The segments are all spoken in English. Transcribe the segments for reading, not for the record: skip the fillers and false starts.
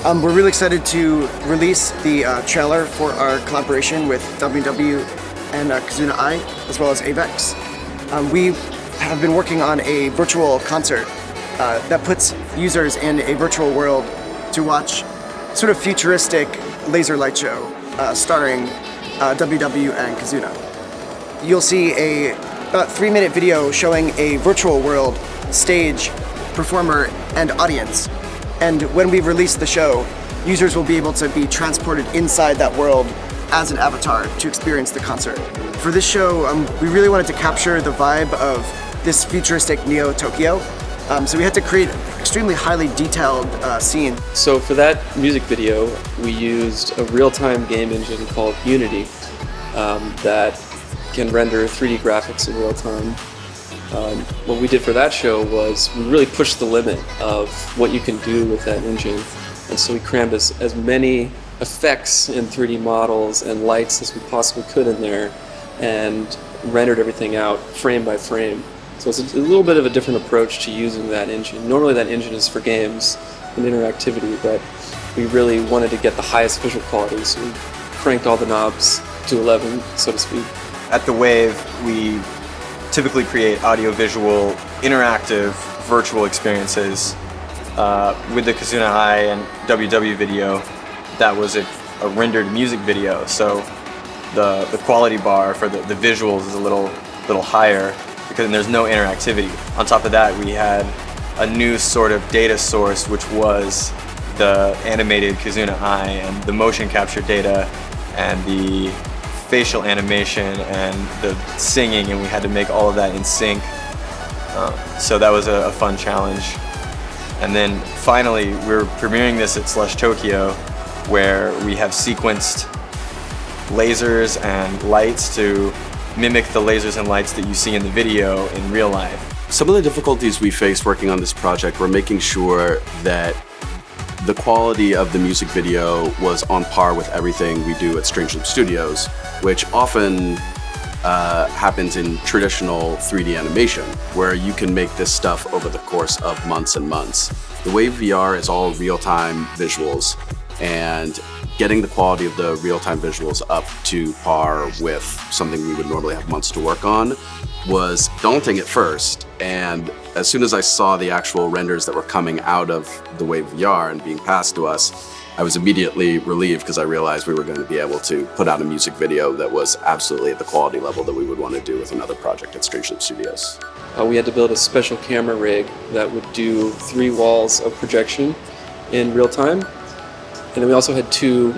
We're really excited to release the trailer for our collaboration with W&W and Kizuna AI, as well as Avex. We have been working on a virtual concert that puts users in a virtual world to watch sort of futuristic laser light show starring W&W and Kizuna. You'll see a about 3-minute video showing a virtual world stage, performer, and audience. And when we release the show, users will be able to be transported inside that world as an avatar to experience the concert. For this show, we really wanted to capture the vibe of this futuristic Neo-Tokyo. So we had to create an extremely highly detailed scene. So for that music video, we used a real-time game engine called Unity that can render 3D graphics in real time. What we did for that show was we really pushed the limit of what you can do with that engine. And so we crammed as many effects and 3D models and lights as we possibly could in there and rendered everything out frame by frame. So it's a little bit of a different approach to using that engine. Normally that engine is for games and interactivity, but we really wanted to get the highest visual quality, so we cranked all the knobs to 11, so to speak. At the Wave, we typically create audio-visual, interactive, virtual experiences. With the Kizuna AI and W&W video, that was a rendered music video, so the quality bar for the visuals is a little higher because there's no interactivity. On top of that, we had a new sort of data source, which was the animated Kizuna AI and the motion capture data and the facial animation and the singing, and we had to make all of that in sync. So that was a fun challenge. And then finally, we're premiering this at Slush Tokyo, where we have sequenced lasers and lights to mimic the lasers and lights that you see in the video in real life. Some of the difficulties we faced working on this project were making sure that the quality of the music video was on par with everything we do at Strange Loop Studios, which often happens in traditional 3D animation, where you can make this stuff over the course of months and months. The Wave VR is all real-time visuals, and getting the quality of the real-time visuals up to par with something we would normally have months to work on was daunting at first. And as soon as I saw the actual renders that were coming out of the Wave VR and being passed to us, I was immediately relieved because I realized we were going to be able to put out a music video that was absolutely at the quality level that we would want to do with another project at Strange Loop Studios. We had to build a special camera rig that would do 3 walls of projection in real time. And then we also had 2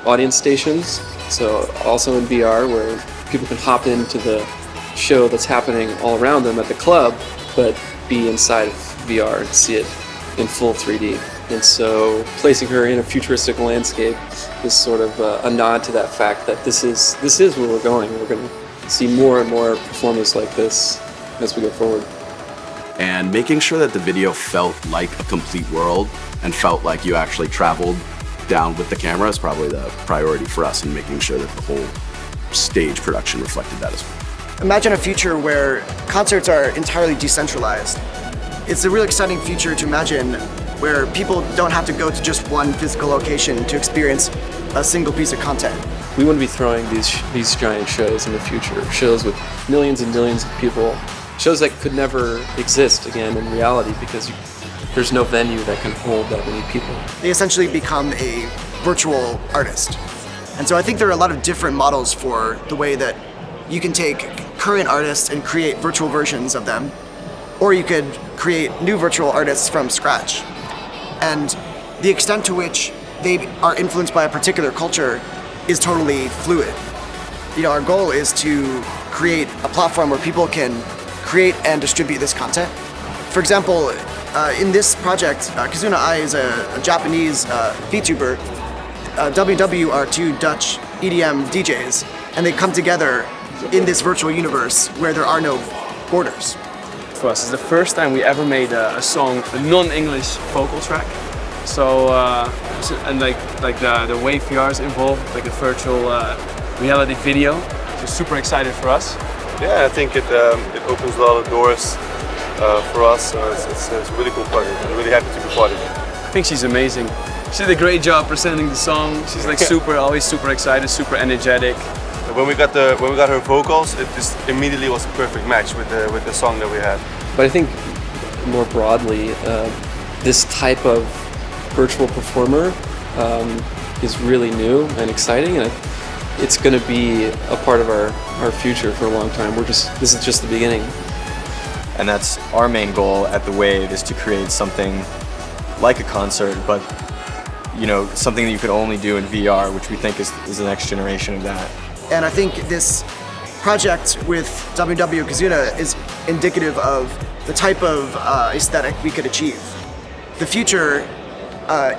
audience stations, so also in VR, where people can hop into the show that's happening all around them at the club, but be inside of VR and see it in full 3D. And so placing her in a futuristic landscape is sort of a nod to that fact that this is where we're going. We're going to see more and more performances like this as we go forward. And making sure that the video felt like a complete world and felt like you actually traveled down with the camera is probably the priority for us, in making sure that the whole stage production reflected that as well. Imagine a future where concerts are entirely decentralized. It's a really exciting future to imagine, where people don't have to go to just one physical location to experience a single piece of content. We want to be throwing these giant shows in the future, shows with millions and millions of people, shows that could never exist again in reality because there's no venue that can hold that many people. They essentially become a virtual artist. And so I think there are a lot of different models for the way that you can take current artists and create virtual versions of them, or you could create new virtual artists from scratch. And the extent to which they are influenced by a particular culture is totally fluid. Our goal is to create a platform where people can create and distribute this content. For example, in this project, Kizuna AI is a Japanese VTuber. W&W are 2 Dutch EDM DJs, and they come together in this virtual universe where there are no borders. For us, it's the first time we ever made a song, a non-English vocal track. So, and like the Wave VR is involved, like a virtual reality video. So super excited for us. Yeah, I think it opens a lot of doors for us. So it's a really cool project. I'm really happy to be part of it. I think she's amazing. She did a great job presenting the song. She's like always super excited, super energetic. When we got her vocals, it just immediately was a perfect match with the song that we had. But I think more broadly, this type of virtual performer is really new and exciting, and it's going to be a part of our future for a long time. This is just the beginning. And that's our main goal at the Wave, is to create something like a concert, but something that you could only do in VR, which we think is the next generation of that. And I think this project with W&W Kizuna is indicative of the type of aesthetic we could achieve. The future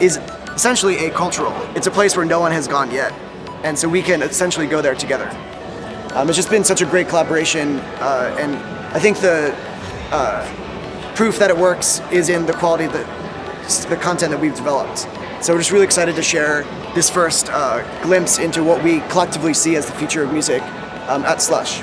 is essentially acultural. It's a place where no one has gone yet, and so we can essentially go there together. It's just been such a great collaboration, and I think the proof that it works is in the quality of the content that we've developed. So we're just really excited to share this first glimpse into what we collectively see as the future of music at Slush.